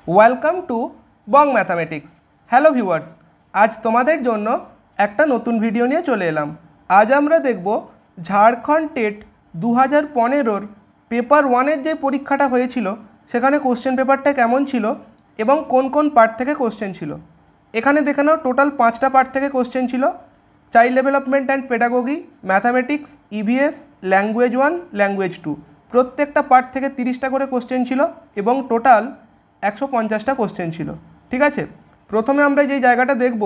Welcome to Bong mathematics. Hello viewers, আজ তোমাদের জন্য একটা নতুন ভিডিও নিয়ে চলে এলাম। আজ আমরা দেখব ঝাড়খণ্ড টেট 2015-র পেপার 1-এর যে পরীক্ষাটা হয়েছিল সেখানে কোশ্চেন পেপারটা কেমন ছিল এবং কোন কোন পার্ট থেকে কোশ্চেন ছিল। এখানে দেখে নাও, টোটাল 5টা পার্ট থেকে কোশ্চেন ছিল: child development and pedagogy, mathematics, EVS, language 1, language 2। প্রত্যেকটা পার্ট থেকে 30টা করে কোশ্চেন ছিল এবং টোটাল 150টা কোশ্চেন ছিল। ঠিক আছে, প্রথমে আমরা যে জায়গাটা দেখব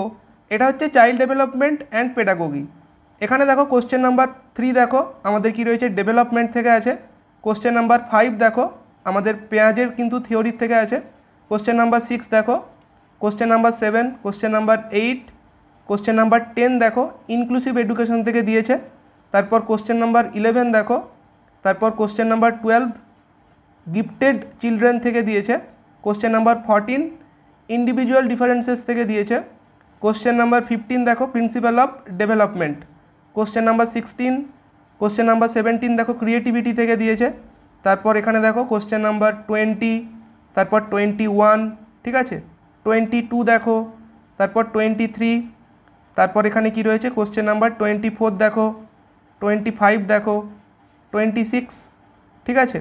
এটা হচ্ছে চাইল্ড ডেভেলপমেন্ট অ্যান্ড পেডাগোগি। এখানে দেখো কোশ্চেন নাম্বার 3 দেখো আমাদের কি রয়েছে, ডেভেলপমেন্ট থেকে আছে। কোশ্চেন নাম্বার 5 দেখো আমাদের পেঁয়াজের কিন্তু থিওরির থেকে আছে। কোশ্চেন নাম্বার 6 দেখো, question number 7, question number 8, question number 10 দেখো ইনক্লুসিভ এডুকেশন থেকে দিয়েছে। তারপর কোশ্চেন নাম্বার 11 দেখো, তারপর কোশ্চেন নাম্বার 12 গিফটেড চিলড্রেন থেকে দিয়েছে। কোশ্চেন নাম্বার 14 ইন্ডিভিজুয়াল ডিফারেন্সেস থেকে দিয়েছে। কোশ্চেন নাম্বার 15 দেখো principal of development. Question number 16, question number 17 দেখো ক্রিয়েটিভিটি থেকে দিয়েছে। তারপর এখানে দেখো কোশ্চেন নাম্বার 20, তারপর 21, ঠিক আছে, 22 দেখো, তারপর 23, তারপর এখানে কি রয়েছে কোশ্চেন নাম্বার 24 দেখো, 25 দেখো, 26, ঠিক আছে।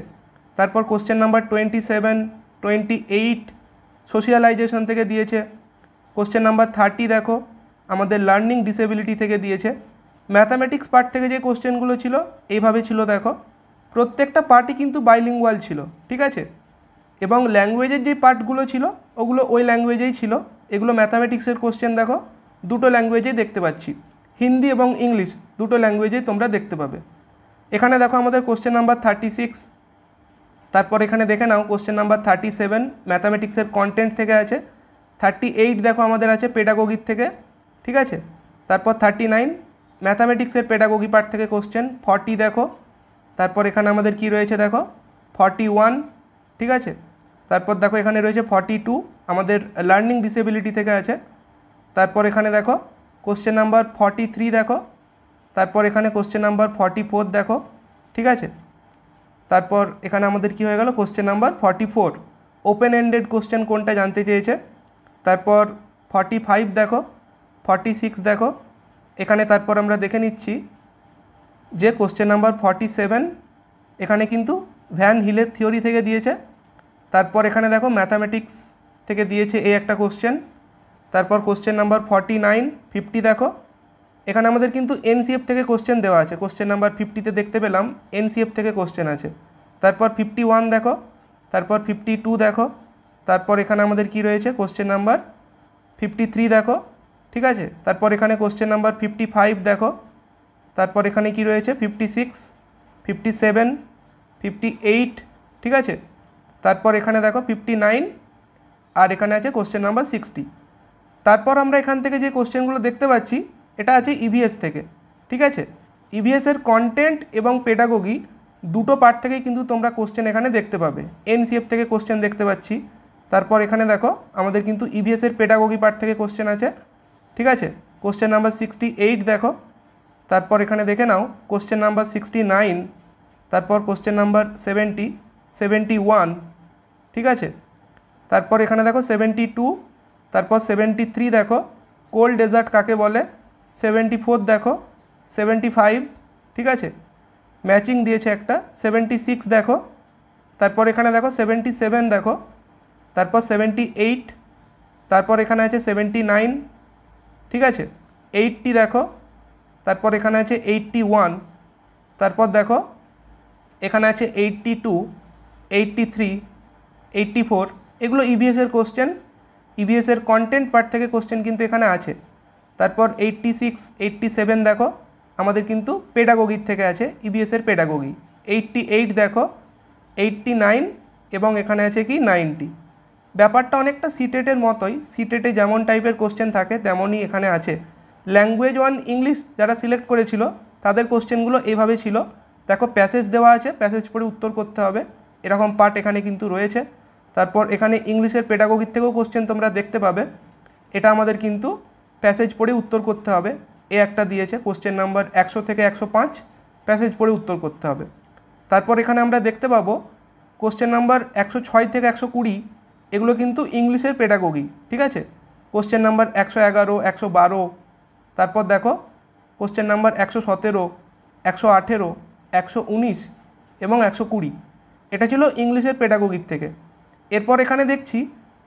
তারপর কোশ্চেন নাম্বার 27, 28 সোশিয়ালাইজেশন থেকে দিয়েছে। কোশ্চেন নাম্বার 30 দেখো আমাদের লার্নিং ডিসেবিলিটি থেকে দিয়েছে। ম্যাথামেটিক্স পার্ট থেকে যে কোশ্চেনগুলো ছিল এইভাবে ছিল দেখো, প্রত্যেকটা পার্টই কিন্তু বাইলিঙ্গুয়াল ছিল, ঠিক আছে। এবং ল্যাঙ্গুয়েজের যে পার্টগুলো ছিল ওগুলো ওই ল্যাঙ্গুয়েজেই ছিল। এগুলো ম্যাথামেটিক্সের কোশ্চেন দেখো দুটো ল্যাঙ্গুয়েজেই দেখতে পাচ্ছি, হিন্দি এবং ইংলিশ দুটো ল্যাঙ্গুয়েজেই তোমরা দেখতে পাবে। এখানে দেখো আমাদের কোশ্চেন নাম্বার 36। তারপর এখানে দেখে নাও কোশ্চেন নাম্বার 37 ম্যাথামেটিক্সের কন্টেন্ট থেকে আছে। 38 দেখো আমাদের আছে পেডাগোগির থেকে, ঠিক আছে। তারপর 39 ম্যাথামেটিক্সের পেডাগোগি পার্ট থেকে কোশ্চেন। 40 দেখো, তারপর এখানে আমাদের কি রয়েছে দেখো 41, ঠিক আছে। তারপর দেখো এখানে রয়েছে 42 আমাদের লার্নিং ডিসেবিলিটি থেকে আছে। তারপর এখানে দেখো কোশ্চেন নাম্বার 43 দেখো, তারপর এখানে কোশ্চেন নাম্বার 44 দেখো, ঠিক আছে। তারপর এখানে আমাদের কি হয়ে গেল question number 44 open ended question কোনটা জানতে চেয়েছে। তারপর 45 দেখো, 46 দেখো এখানে। তারপর আমরা দেখে নিচ্ছি যে কোশ্চেন নাম্বার 47 এখানে কিন্তু ভ্যান হিলের থিওরি থেকে দিয়েছে। তারপর এখানে দেখো ম্যাথামেটিক্স থেকে দিয়েছে এই একটা কোশ্চেন। তারপর কোশ্চেন নাম্বার 49, 50 দেখো এখানে আমাদের কিন্তু এনসিএফ থেকে কোশ্চেন দেওয়া আছে। কোশ্চেন নাম্বার 50-তে দেখতে পেলাম এনসিএফ থেকে কোশ্চেন আছে। তারপর 51 দেখো, তারপর 52 দেখো, তারপর এখানে আমাদের কি রয়েছে কোশ্চেন নাম্বার 53 দেখো, ঠিক আছে। তারপর এখানে কোশ্চেন নাম্বার 55 দেখো, তারপর এখানে কি রয়েছে 56, 57, 58, ঠিক আছে। তারপর এখানে দেখো 59 আর এখানে আছে কোশ্চেন নাম্বার 60। তারপর আমরা এখান থেকে যে কোশ্চেনগুলো দেখতে পাচ্ছি এটা আছে ইভিএস থেকে, ঠিক আছে। ইভিএসের কন্টেন্ট এবং পেডাগোগি দুটো পার্ট থেকেই কিন্তু তোমরা কোশ্চেন এখানে দেখতে পাবে। এনসিএফ থেকে কোশ্চেন দেখতে পাচ্ছি। তারপর এখানে দেখো আমাদের কিন্তু ইভিএসের পেডাগোগি পার্ট থেকে কোশ্চেন আছে, ঠিক আছে। কোশ্চেন নাম্বার 68 দেখো, তারপর এখানে দেখে নাও কোশ্চেন নাম্বার 69, তারপর কোশ্চেন নাম্বার 70, 71, ঠিক আছে। তারপর এখানে দেখো 72, তারপর 73 দেখো কোল্ড ডেজার্ট কাকে বলে, 74 দেখো, 75, ঠিক আছে, ম্যাচিং দিয়েছে একটা। 76 দেখো, তারপর এখানে দেখো 77 দেখো, তারপর 78, তারপর এখানে আছে 79, ঠিক আছে, 80 দেখো, তারপর এখানে আছে 81, তারপর দেখো এখানে আছে 82, 83, 84। এগুলো ইভিএসের কোশ্চেন, ইভিএসের কন্টেন্ট পার্ট থেকে কোশ্চেন কিন্তু এখানে আছে। তারপর 86, 87 দেখো আমাদের কিন্তু পেডাগোগির থেকে আছে, ইভিএসের পেডাগোগি। 88 দেখো, 89 এবং এখানে আছে কি 90। ব্যাপারটা অনেকটা সিটেটের মতোই, সিটেটে যেমন টাইপের কোশ্চেন থাকে তেমনই এখানে আছে। ল্যাঙ্গুয়েজ 1 ইংলিশ যারা সিলেক্ট করেছিল তাদের কোশ্চেনগুলো এইভাবে ছিল। দেখো প্যাসেজ দেওয়া আছে, প্যাসেজ পড়ে উত্তর করতে হবে, এরকম পার্ট এখানে কিন্তু রয়েছে। তারপর এখানে ইংলিশের পেডাগোগির থেকেও কোশ্চেন তোমরা দেখতে পাবে, এটা আমাদের কিন্তু প্যাসেজ পড়ে উত্তর করতে হবে। এ একটা দিয়েছে কোশ্চেন নাম্বার 100 থেকে 105 প্যাসেজ পড়ে উত্তর করতে হবে। তারপর এখানে আমরা দেখতে পাবো কোশ্চেন নাম্বার 106 থেকে 120 এগুলো কিন্তু ইংলিশের পেডাগোগি, ঠিক আছে। কোশ্চেন নাম্বার 111, 112, তারপর দেখো কোশ্চেন নাম্বার 117, 118, 119 এবং 120। এটা ছিল ইংলিশের পেডাগোগির থেকে। এরপর এখানে দেখছি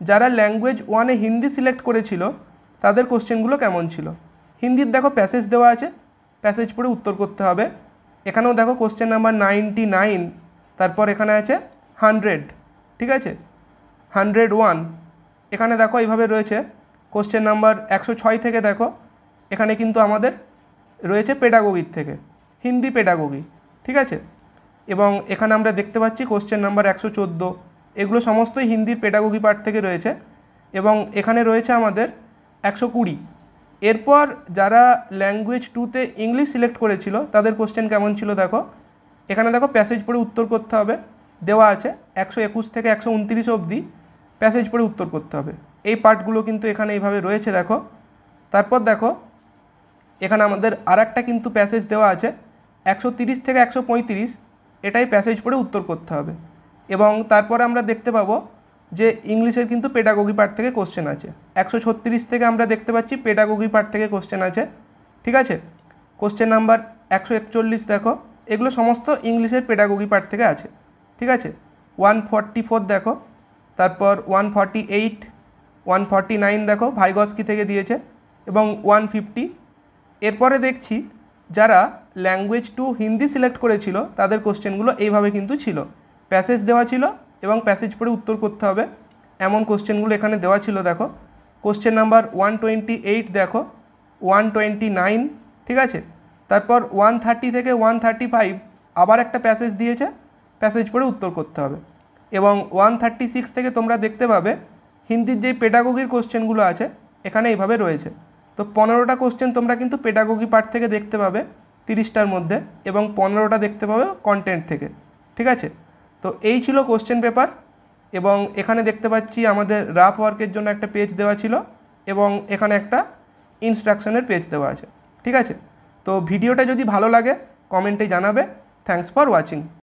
যারা ল্যাঙ্গুয়েজ 1-এ হিন্দি সিলেক্ট করেছিল তাদের কোশ্চেনগুলো কেমন ছিল। হিন্দির দেখো প্যাসেজ দেওয়া আছে, প্যাসেজ পড়ে উত্তর করতে হবে। এখানেও দেখো কোশ্চেন নাম্বার 99, তারপর এখানে আছে 100, ঠিক আছে, 101। এখানে দেখো এইভাবে রয়েছে কোশ্চেন নাম্বার 106 থেকে দেখো এখানে কিন্তু আমাদের রয়েছে পেডাগোগির থেকে, হিন্দি পেডাগোগি, ঠিক আছে। এবং এখানে আমরা দেখতে পাচ্ছি কোশ্চেন নাম্বার 114, এগুলো সমস্তই হিন্দির পেডাগোগি পার্ট থেকে রয়েছে। এবং এখানে রয়েছে আমাদের 120। এরপর যারা ল্যাঙ্গুয়েজ 2-তে ইংলিশ সিলেক্ট করেছিল তাদের কোশ্চেন কেমন ছিল দেখো। এখানে দেখো প্যাসেজ পড়ে উত্তর করতে হবে, দেওয়া আছে 121 থেকে 129 অবধি প্যাসেজ পড়ে উত্তর করতে হবে। এই পার্টগুলো কিন্তু এখানে এইভাবে রয়েছে দেখো। তারপর দেখো এখানে আমাদের আর একটা কিন্তু প্যাসেজ দেওয়া আছে 130 থেকে 135, এটাই প্যাসেজ পড়ে উত্তর করতে হবে। এবং তারপরে আমরা দেখতে পাবো যে ইংলিশের কিন্তু পেডাগোগি পার্ট থেকে কোশ্চেন আছে 136 থেকে আমরা দেখতে পাচ্ছি পেডাগোগি পার্ট থেকে কোশ্চেন আছে, ঠিক আছে। কোশ্চেন নাম্বার 141 দেখো, এগুলো সমস্ত ইংলিশের পেডাগোগি পার্ট থেকে আছে, ঠিক আছে। 144 দেখো, তারপর 148, 149 দেখো ভাইগস্কি থেকে দিয়েছে, এবং 150। এরপরে দেখছি যারা ল্যাঙ্গুয়েজ 2 হিন্দি সিলেক্ট করেছিল তাদের কোশ্চেনগুলো এইভাবে কিন্তু ছিল, প্যাসেজ দেওয়া ছিল এবং প্যাসেজ পড়ে উত্তর করতে হবে, এমন কোশ্চেনগুলো এখানে দেওয়া ছিল দেখো। কোশ্চেন নাম্বার 128 দেখো, 129, ঠিক আছে। তারপর 130 থেকে 135 আবার একটা প্যাসেজ দিয়েছে, প্যাসেজ পড়ে উত্তর করতে হবে। এবং 136 থেকে তোমরা দেখতে পাবে হিন্দির যেই পেডাগোগির কোশ্চেনগুলো আছে এখানে এইভাবে রয়েছে। তো 15টা কোশ্চেন তোমরা কিন্তু পেডাগোগি পার্ট থেকে দেখতে পাবে 30টার মধ্যে, এবং 15টা দেখতে পাবে কন্টেন্ট থেকে, ঠিক আছে। তো এই ছিল কোশ্চেন পেপার। এবং এখানে দেখতে পাচ্ছি আমাদের রাফ ওয়ার্কের জন্য একটা পেজ দেওয়া ছিল, এবং এখানে একটা ইনস্ট্রাকশনের পেজ দেওয়া আছে, ঠিক আছে। তো ভিডিওটা যদি ভালো লাগে কমেন্টে জানাবে। Thanks for watching.